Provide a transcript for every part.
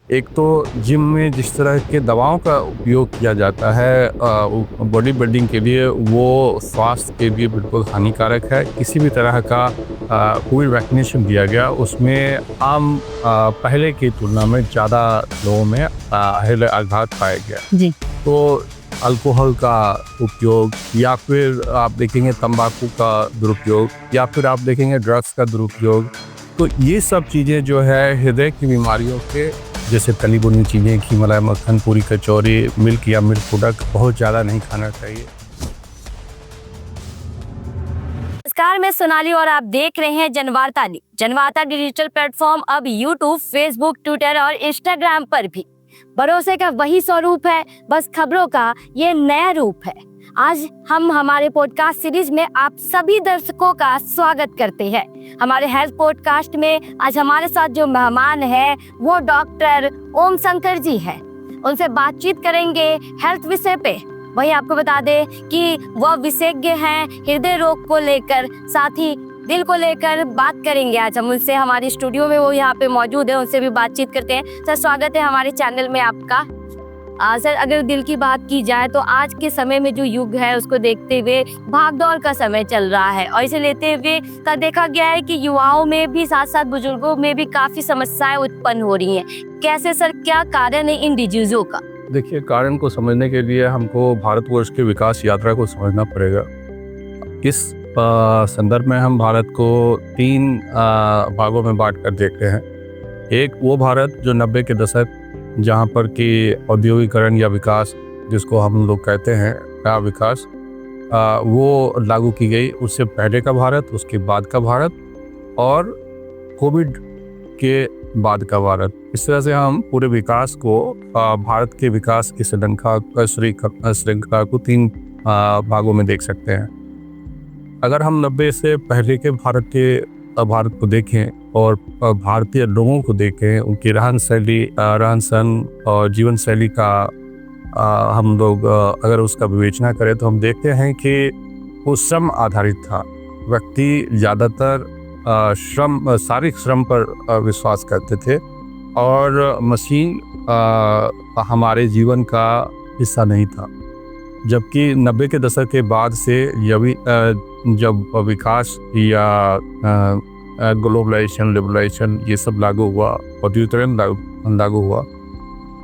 एक तो जिम में जिस तरह के दवाओं का उपयोग किया जाता है बॉडी बिल्डिंग के लिए, वो स्वास्थ्य के लिए बिल्कुल हानिकारक है। किसी भी तरह का कोई वैक्सीनेशन दिया गया उसमें पहले की तुलना में ज़्यादा लोगों में हृदय आघात पाया गया। जी। तो अल्कोहल का उपयोग, या फिर आप देखेंगे तंबाकू का दुरुपयोग, या फिर आप देखेंगे ड्रग्स का दुरुपयोग। तो ये सब चीज़ें जो है हृदय की बीमारियों के, जैसे तली भुनी चीज़ें, घी मलाई मक्खन, पूरी कचौरी, मिल्क या मिल्क प्रोडक्ट बहुत ज़्यादा नहीं खाना चाहिए। नमस्कार, मैं सोनाली और आप देख रहे हैं Janvarta news. Janvarta digital platform अब यूट्यूब, फेसबुक, ट्विटर और इंस्टाग्राम पर भी भरोसे का वही स्वरूप है, बस खबरों का ये नया रूप है। आज हम हमारे पॉडकास्ट सीरीज में आप सभी दर्शकों का स्वागत करते हैं। हमारे हेल्थ पॉडकास्ट में आज हमारे साथ जो मेहमान है वो डॉक्टर ओम शंकर जी है। उनसे बातचीत करेंगे हेल्थ विषय पे। वही आपको बता दें कि वह विशेषज्ञ हैं हृदय रोग को लेकर, साथ ही दिल को लेकर बात करेंगे। आज हम उनसे, हमारी स्टूडियो में वो यहाँ पे मौजूद है, उनसे भी बातचीत करते हैं। सर, स्वागत है हमारे चैनल में आपका। सर, अगर दिल की बात की जाए तो आज के समय में जो युग है उसको देखते हुए भागदौड़ का समय चल रहा है, और इसे लेते हुए देखा गया है कि युवाओं में भी साथ साथ बुजुर्गों में भी काफी समस्याएं उत्पन्न हो रही हैं। कैसे सर, क्या कारण है इन डिजीजों का? देखिए, कारण को समझने के लिए हमको भारतवर्ष के विकास यात्रा को समझना पड़ेगा। इस संदर्भ में हम भारत को 3 भागों में बांट कर देखते हैं। एक वो भारत जो 90 के दशक, जहाँ पर कि औद्योगिकरण या विकास, जिसको हम लोग कहते हैं नया विकास, वो लागू की गई। उससे पहले का भारत, उसके बाद का भारत, और कोविड के बाद का भारत। इस तरह से हम पूरे विकास को, भारत के विकास की श्रृंखला को 3 भागों में देख सकते हैं। अगर हम 90 से पहले के भारत को देखें और भारतीय लोगों को देखें, उनकी रहन सहन और जीवन शैली का हम लोग अगर उसका विवेचना करें तो हम देखते हैं कि वो श्रम आधारित था। व्यक्ति ज़्यादातर शारीरिक श्रम पर विश्वास करते थे, और मशीन हमारे जीवन का हिस्सा नहीं था। जबकि 90 के दशक के बाद से जब विकास या ग्लोबलाइजेशन, लिबरलाइजेशन ये सब लागू हुआ, औद्योगिकरण लागू हुआ,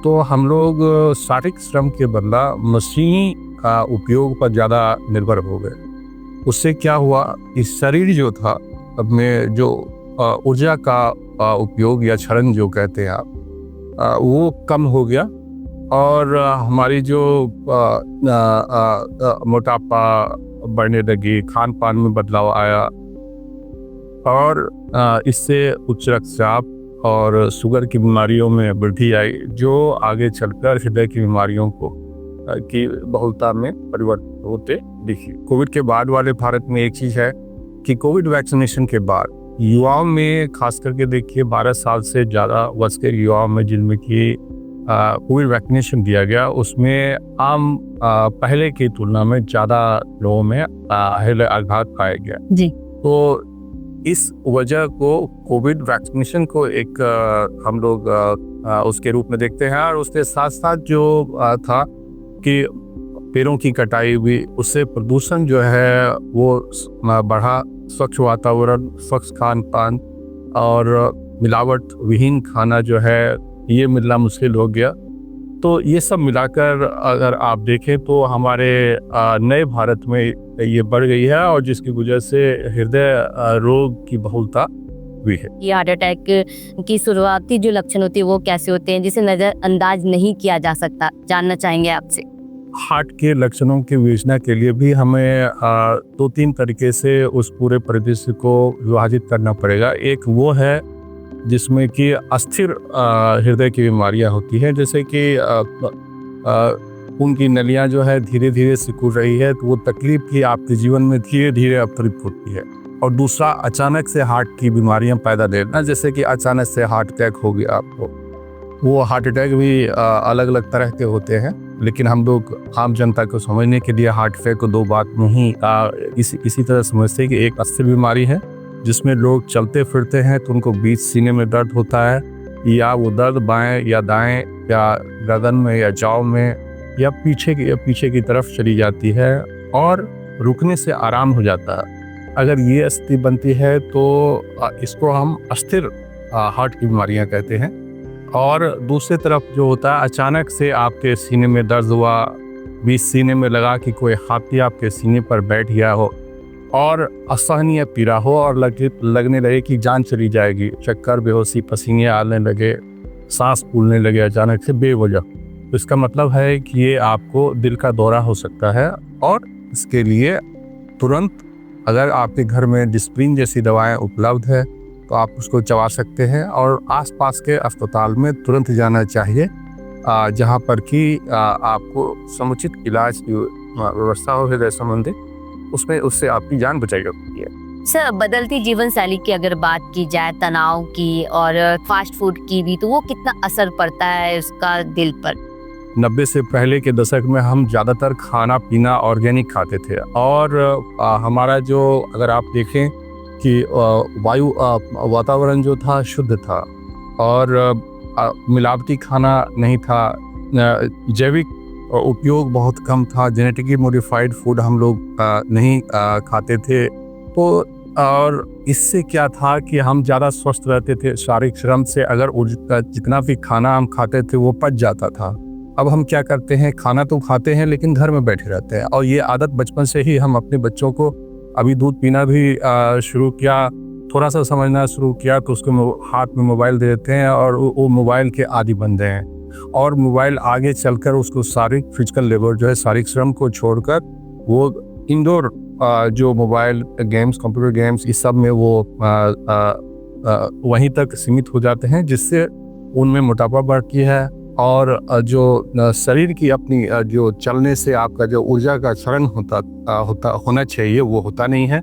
तो हम लोग शारीरिक श्रम के बदला मशीन का उपयोग पर ज़्यादा निर्भर हो गए। उससे क्या हुआ, इस शरीर जो था में जो ऊर्जा का उपयोग या क्षरण जो कहते हैं आप, वो कम हो गया, और हमारी जो मोटापा बढ़ने लगी, खान पान में बदलाव आया, और इससे उच्च रक्तचाप और शुगर की बीमारियों में वृद्धि आई, जो आगे चलकर हृदय की बीमारियों की बहुलता में परिवर्तन होते दिखी। कोविड के बाद वाले भारत में एक चीज़ है कि कोविड वैक्सीनेशन के बाद युवाओं में, खास करके देखिए 12 साल से ज़्यादा वर्ष के युवाओं में जिनमें कि कोविड वैक्सीनेशन दिया गया, उसमें पहले की तुलना में ज़्यादा लोगों में हृदय आघात पाया गया। जी। तो इस वजह को, कोविड वैक्सीनेशन को एक हम लोग उसके रूप में देखते हैं। और उसके साथ साथ जो था कि पेड़ों की कटाई हुई, उससे प्रदूषण जो है वो बढ़ा। स्वच्छ वातावरण, स्वच्छ खान पान और मिलावट विहीन खाना जो है ये मिलना मुश्किल हो गया। तो ये सब मिलाकर अगर आप देखें तो हमारे नए भारत में ये बढ़ गई है, और जिसकी वजह से हृदय रोग की बहुलता हुई है। ये हार्ट अटैक की शुरुआती जो लक्षण होते हैं वो कैसे होते हैं, जिसे नजरअंदाज नहीं किया जा सकता, जानना चाहेंगे आपसे। हार्ट के लक्षणों की विवेचना के लिए भी हमें 2-3 तरीके से उस पूरे परिदृश्य को विभाजित करना पड़ेगा। एक वो है जिसमें कि अस्थिर हृदय की बीमारियां होती हैं, जैसे कि खून की नलियां जो है धीरे धीरे सिकुड़ रही है, तो वो तकलीफ की आपके जीवन में धीरे धीरे अवतरित होती है। और दूसरा, अचानक से हार्ट की बीमारियां पैदा लेना, जैसे कि अचानक से हार्ट अटैक हो गया आपको। वो हार्ट अटैक भी अलग अलग तरह के होते हैं, लेकिन हम लोग आम जनता को समझने के लिए हार्ट अटैक को 2 बात में ही इसी तरह समझते हैं कि एक अस्थिर बीमारी है जिसमें लोग चलते फिरते हैं तो उनको बीच सीने में दर्द होता है, या वो दर्द बाएं या दाएं या गर्दन में या जांघ में या पीछे की तरफ चली जाती है और रुकने से आराम हो जाता है। अगर ये स्थिति बनती है तो इसको हम अस्थिर हार्ट की बीमारियां कहते हैं। और दूसरी तरफ जो होता है, अचानक से आपके सीने में दर्द हुआ, बीच सीने में लगा कि कोई हाथी आपके सीने पर बैठ गया हो और असहनीय पीड़ा हो और लगने लगे कि जान चली जाएगी, चक्कर, बेहोशी, पसीने आने लगे, सांस फूलने लगे अचानक से बेवजह, तो इसका मतलब है कि ये आपको दिल का दौरा हो सकता है। और इसके लिए तुरंत अगर आपके घर में डिस्प्रिन जैसी दवाएं उपलब्ध है तो आप उसको चबा सकते हैं और आसपास के अस्पताल में तुरंत जाना चाहिए, जहां पर कि आपको समुचित इलाज की व्यवस्था हो हृदय संबंधी, उससे आपकी जान बचाई जाती है। सर, बदलती जीवन शैली की अगर बात की जाए, तनाव की और फास्ट फूड की भी, तो वो कितना असर पड़ता है उसका दिल पर? 90 से पहले के दशक में हम ज़्यादातर खाना पीना ऑर्गेनिक खाते थे और हमारा जो, अगर आप देखें कि वातावरण जो था शुद्ध था और मिलावटी खाना नहीं था, जैविक उपयोग बहुत कम था, जेनेटिकली मॉडिफाइड फूड हम लोग नहीं खाते थे। तो और इससे क्या था कि हम ज़्यादा स्वस्थ रहते थे, शारीरिक श्रम से अगर जितना भी खाना हम खाते थे वो पच जाता था। अब हम क्या करते हैं, खाना तो खाते हैं लेकिन घर में बैठे रहते हैं, और ये आदत बचपन से ही हम अपने बच्चों को, अभी दूध पीना भी शुरू किया, थोड़ा सा समझना शुरू किया तो उसको हाथ में मोबाइल दे देते हैं और वो मोबाइल के आदी बन गए हैं। और मोबाइल आगे चलकर उसको शारीरिक फिजिकल लेबर जो है, शारीरिक श्रम को छोड़कर वो इंडोर जो मोबाइल गेम्स, कंप्यूटर गेम्स, इस सब में वो वहीं तक सीमित हो जाते हैं, जिससे उनमें मोटापा बढ़ती है और जो शरीर की अपनी जो चलने से आपका जो ऊर्जा का क्षरण होना चाहिए वो होता नहीं है,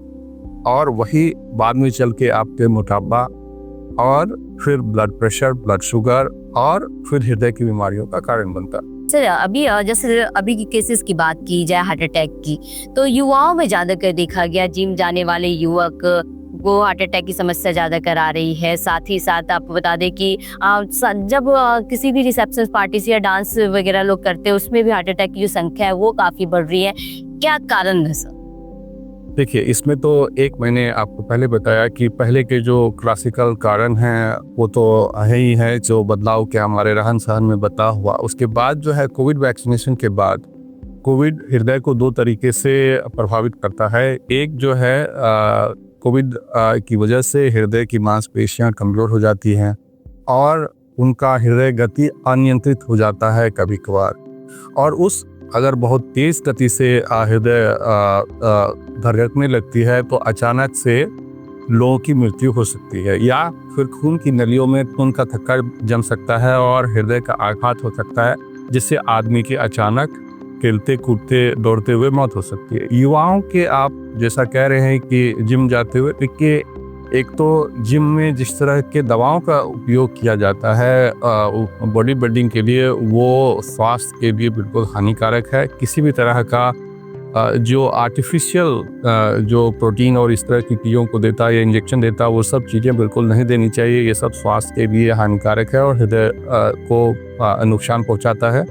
और वही बाद में चल के आपके मोटापा और फिर ब्लड प्रेशर, ब्लड शुगर और फिर हृदय की बीमारियों का कारण बनता है। सर, अभी जैसे अभी की केसेस की बात की जाए हार्ट अटैक की, तो युवाओं में ज्यादातर देखा गया, जिम जाने वाले युवक को हार्ट अटैक की समस्या ज्यादा करा रही है। साथ ही साथ आपको बता दें कि जब किसी भी रिसेप्शन पार्टी से या डांस वगैरह लोग करते हैं, उसमें भी हार्ट अटैक की जो संख्या है वो काफी बढ़ रही है। क्या कारण है सर? देखिए, इसमें तो एक मैंने आपको पहले बताया कि पहले के जो क्लासिकल कारण हैं वो तो है ही है, जो बदलाव के हमारे रहन सहन में बता हुआ। उसके बाद जो है कोविड वैक्सीनेशन के बाद, कोविड हृदय को दो तरीके से प्रभावित करता है। एक जो है कोविड की वजह से हृदय की मांसपेशियां कमज़ोर हो जाती हैं और उनका हृदय गति अनियंत्रित हो जाता है कभी कभार, और उस अगर बहुत तेज़ गति से हृदय धड़कने लगती है तो अचानक से लोगों की मृत्यु हो सकती है, या फिर खून की नलियों में खून का थक्का जम सकता है और हृदय का आघात हो सकता है, जिससे आदमी की अचानक खेलते कूदते दौड़ते हुए मौत हो सकती है। युवाओं के, आप जैसा कह रहे हैं कि जिम जाते हुए, देखिए, एक तो जिम में जिस तरह के दवाओं का उपयोग किया जाता है बॉडी बिल्डिंग के लिए, वो स्वास्थ्य के लिए बिल्कुल हानिकारक है। किसी भी तरह का जो आर्टिफिशियल जो प्रोटीन और इस तरह की चीज़ों को देता है या इंजेक्शन देता है, वो सब चीज़ें बिल्कुल नहीं देनी चाहिए। ये सब स्वास्थ्य के लिए हानिकारक है और हृदय को नुकसान पहुंचाता है।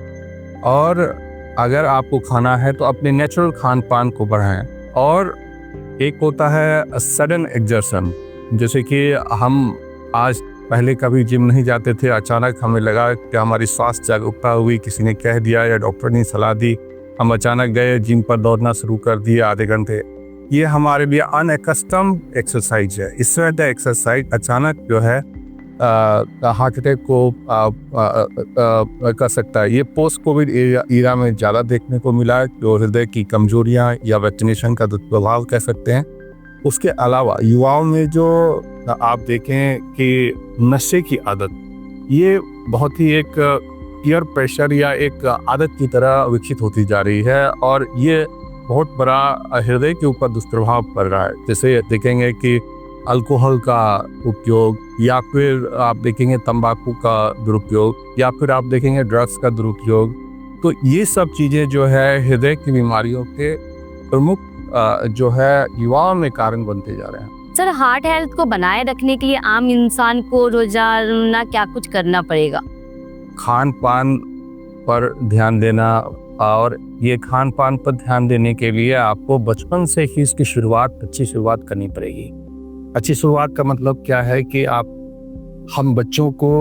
और अगर आपको खाना है तो अपने नेचुरल खान पान को बढ़ाएं। और एक होता है सडन एग्जर्शन, जैसे कि हम आज पहले कभी जिम नहीं जाते थे, अचानक हमें लगा कि हमारी स्वास्थ्य जागरूकता हुई, किसी ने कह दिया या डॉक्टर ने सलाह दी, हम अचानक गए जिम पर दौड़ना शुरू कर दिए आधे घंटे। ये हमारे लिए अनएकस्टम्ड एक्सरसाइज है। इस तरह का एक्सरसाइज अचानक जो है हार्ट अटैक को कर सकता है। ये पोस्ट कोविड एरा में ज़्यादा देखने को मिला, जो हृदय की कमजोरियां या वैक्सीनेशन का दुष्प्रभाव कह सकते हैं। उसके अलावा युवाओं में जो आप देखें कि नशे की आदत, ये बहुत ही एक पीयर प्रेशर या एक आदत की तरह विकसित होती जा रही है, और ये बहुत बड़ा हृदय के ऊपर दुष्प्रभाव पड़ रहा है। जैसे देखेंगे कि अल्कोहल का उपयोग, या फिर आप देखेंगे तंबाकू का दुरुपयोग, या फिर आप देखेंगे ड्रग्स का दुरुपयोग। तो ये सब चीज़ें जो है हृदय की बीमारियों के प्रमुख जो है युवाओं में कारण बनते जा रहे हैं। सर, हार्ट हेल्थ को बनाए रखने के लिए आम इंसान को रोजाना क्या कुछ करना पड़ेगा? खान पान पर ध्यान देना, और ये खान पान पर ध्यान देने के लिए आपको बचपन से ही इसकी अच्छी शुरुआत करनी पड़ेगी। अच्छी शुरुआत का मतलब क्या है कि हम बच्चों को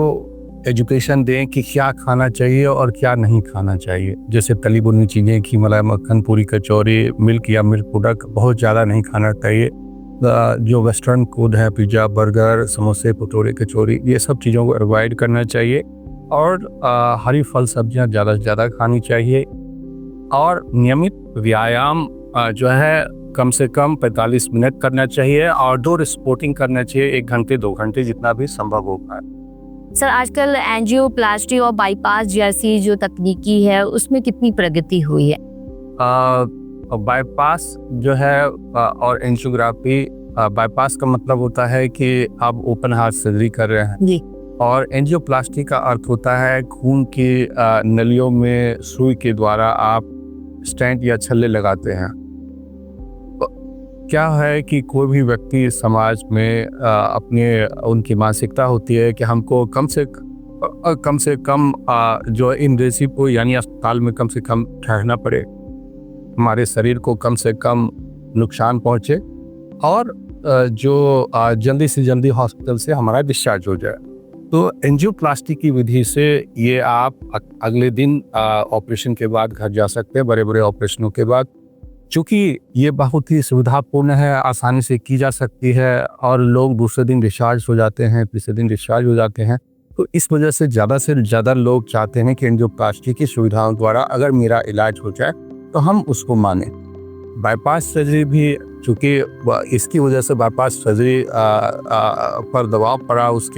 एजुकेशन दें कि क्या खाना चाहिए और क्या नहीं खाना चाहिए। जैसे तली भुनी चीज़ें, घी मलाई मक्खन, पूरी कचौरी, मिल्क या मिल्क प्रोडक्ट बहुत ज़्यादा नहीं खाना चाहिए। जो वेस्टर्न फूड है, पिज़्ज़ा, बर्गर, समोसे, भटूरे, कचौरी, ये सब चीज़ों को अवॉइड करना चाहिए। और हरी फल सब्जियां ज़्यादा से ज़्यादा खानी चाहिए। और नियमित व्यायाम जो है कम से कम 45 मिनट करना चाहिए। आउटडोर स्पोर्टिंग करना चाहिए 1 घंटे 2 घंटे, जितना भी संभव हो पाए। सर, आजकल एंजियोप्लास्टी और बाईपास जैसी जो तकनीकी है उसमें कितनी प्रगति हुई है? बाईपास जो है और एंजियोग्राफी, बाईपास का मतलब होता है कि आप ओपन हार्ट सर्जरी कर रहे हैं जी। और एंजियोप्लास्टी का अर्थ होता है खून की नलियों में सुई के द्वारा आप स्टेंट या छल्ले लगाते हैं। क्या है कि कोई भी व्यक्ति समाज में उनकी मानसिकता होती है कि हमको कम से कम जो इनवेसिव यानी अस्पताल में कम से कम ठहरना पड़े, हमारे शरीर को कम से कम नुकसान पहुंचे और जो जल्दी से जल्दी हॉस्पिटल से हमारा डिस्चार्ज हो जाए। तो एंजियोप्लास्टी की विधि से ये आप अगले दिन ऑपरेशन के बाद घर जा सकते हैं, बड़े बड़े ऑपरेशनों के बाद। चूँकि ये बहुत ही सुविधापूर्ण है, आसानी से की जा सकती है और लोग दूसरे दिन डिस्चार्ज हो जाते हैं, तीसरे दिन डिस्चार्ज हो जाते हैं। तो इस वजह से ज़्यादा लोग चाहते हैं कि एंजियोप्लास्टी की सुविधाओं द्वारा अगर मेरा इलाज हो जाए तो हम उसको मानें। बाईपास सर्जरी भी, चूँकि इसकी वजह से बाईपास सर्जरी पर दबाव पड़ा उस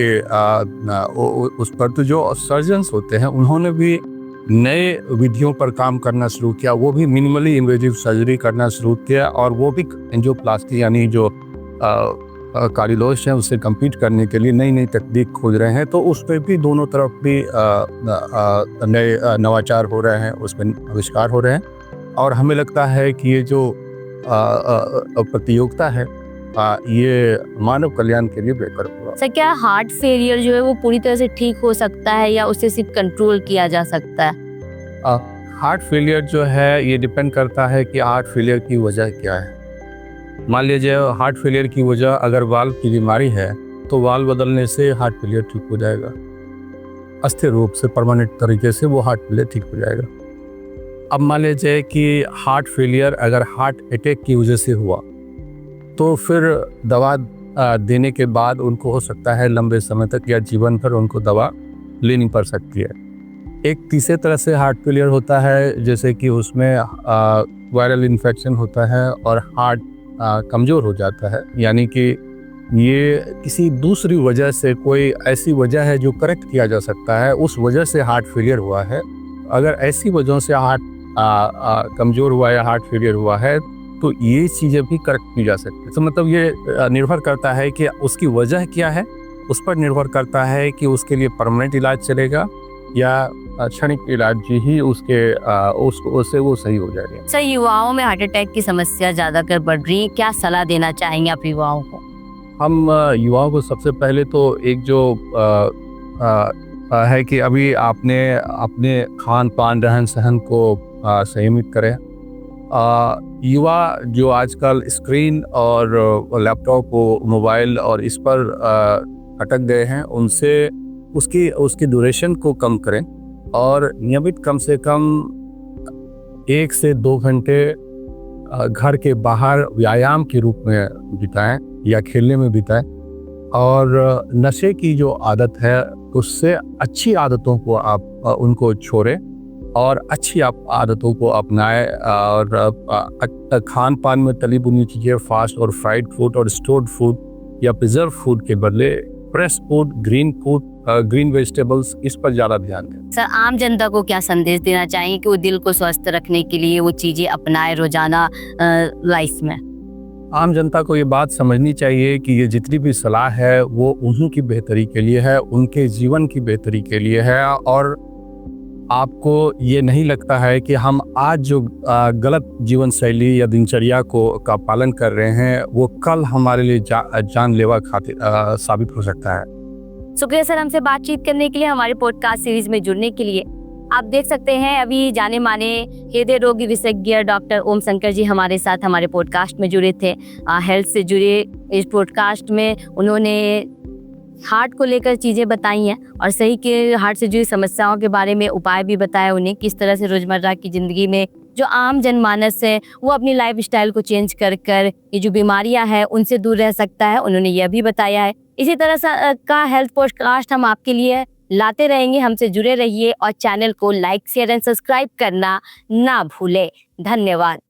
पर, तो जो सर्जन्स होते हैं उन्होंने भी नए विधियों पर काम करना शुरू किया। वो भी मिनिमली इन्वेजिव सर्जरी करना शुरू किया और वो भी एंजियोप्लास्टी यानी जो कार्डियोलॉजिस्ट हैं उससे कम्पीट करने के लिए नई तकनीक खोज रहे हैं। तो उस पर भी दोनों तरफ भी नए नवाचार हो रहे हैं, उसमें आविष्कार हो रहे हैं। और हमें लगता है कि ये जो प्रतियोगिता है ये मानव कल्याण के लिए बेहतर होगा। सर, क्या हार्ट फेलियर जो है वो पूरी तरह से ठीक हो सकता है या उसे सिर्फ कंट्रोल किया जा सकता है? हार्ट फेलियर जो है ये डिपेंड करता है कि हार्ट फेलियर की वजह क्या है। मान लीजिए हार्ट फेलियर की वजह अगर वाल्व की बीमारी है तो वाल्व बदलने से हार्ट फेलियर ठीक हो जाएगा, अस्थिर रूप से परमानेंट तरीके से वो हार्ट फेलियर ठीक हो जाएगा। अब मान लीजिए कि हार्ट फेलियर अगर हार्ट अटैक की वजह से हुआ तो फिर दवा देने के बाद उनको हो सकता है लंबे समय तक या जीवन भर उनको दवा लेनी पड़ सकती है। एक तीसरे तरह से हार्ट फेलियर होता है, जैसे कि उसमें वायरल इन्फेक्शन होता है और हार्ट कमज़ोर हो जाता है, यानी कि ये किसी दूसरी वजह से, कोई ऐसी वजह है जो करेक्ट किया जा सकता है, उस वजह से हार्ट फेलियर हुआ है। अगर ऐसी वजहों से हार्ट कमज़ोर हुआ या हार्ट फेलियर हुआ है तो ये चीज़ें भी करेक्ट की जा सकती है। तो मतलब ये निर्भर करता है कि उसकी वजह क्या है, उस पर निर्भर करता है कि उसके लिए परमानेंट इलाज चलेगा या क्षणिक इलाज ही उससे वो सही हो जाएगा। सर, युवाओं में हार्ट अटैक की समस्या ज़्यादातर बढ़ रही है, क्या सलाह देना चाहेंगे आप युवाओं को? हम युवाओं को सबसे पहले तो एक जो है कि अभी आपने अपने खान पान रहन सहन को संयमित करें। युवा जो आजकल स्क्रीन और लैपटॉप मोबाइल और इस पर अटक गए हैं, उनसे उसकी ड्यूरेशन को कम करें और नियमित कम से कम 1 से 2 घंटे घर के बाहर व्यायाम के रूप में बिताएं या खेलने में बिताएं। और नशे की जो आदत है उससे अच्छी आदतों को आप उनको छोड़ें और अच्छी आदतों को अपनाएं। और खान पान में तली भुनी चीज़ें, फास्ट और फ्राइड फूड और स्टोर्ड फूड या प्रिजर्व फूड के बदले फ्रेश फूड, ग्रीन वेजिटेबल्स, इस पर ज़्यादा ध्यान दें। सर, आम जनता को क्या संदेश देना चाहिए कि वो दिल को स्वस्थ रखने के लिए वो चीज़ें अपनाए रोजाना लाइफ में? आम जनता को ये बात समझनी चाहिए कि ये जितनी भी सलाह है वो उन्हीं की बेहतरी के लिए है, उनके जीवन की बेहतरी के लिए है। और आपको ये नहीं लगता है कि हम आज जो गलत जीवन शैली या दिनचर्या का पालन कर रहे हैं वो कल हमारे लिए जानलेवा साबित हो सकता है। शुक्रिया सर हमसे बातचीत करने के लिए, हमारे पॉडकास्ट सीरीज में जुड़ने के लिए। आप देख सकते हैं अभी जाने माने हृदय रोग विशेषज्ञ डॉक्टर ओम शंकर जी हमारे साथ हमारे पॉडकास्ट में जुड़े थे। हेल्थ से जुड़े इस पॉडकास्ट में उन्होंने हार्ट को लेकर चीज़ें बताई हैं और सही के हार्ट से जुड़ी समस्याओं के बारे में उपाय भी बताया उन्हें, किस तरह से रोज़मर्रा की ज़िंदगी में जो आम जनमानस है वो अपनी लाइफस्टाइल को चेंज कर ये जो बीमारियां हैं उनसे दूर रह सकता है, उन्होंने यह भी बताया है। इसी तरह का हेल्थ पॉडकास्ट हम आपके लिए लाते रहेंगे। हमसे जुड़े रहिए और चैनल को लाइक शेयर एंड सब्सक्राइब करना ना भूलें। धन्यवाद।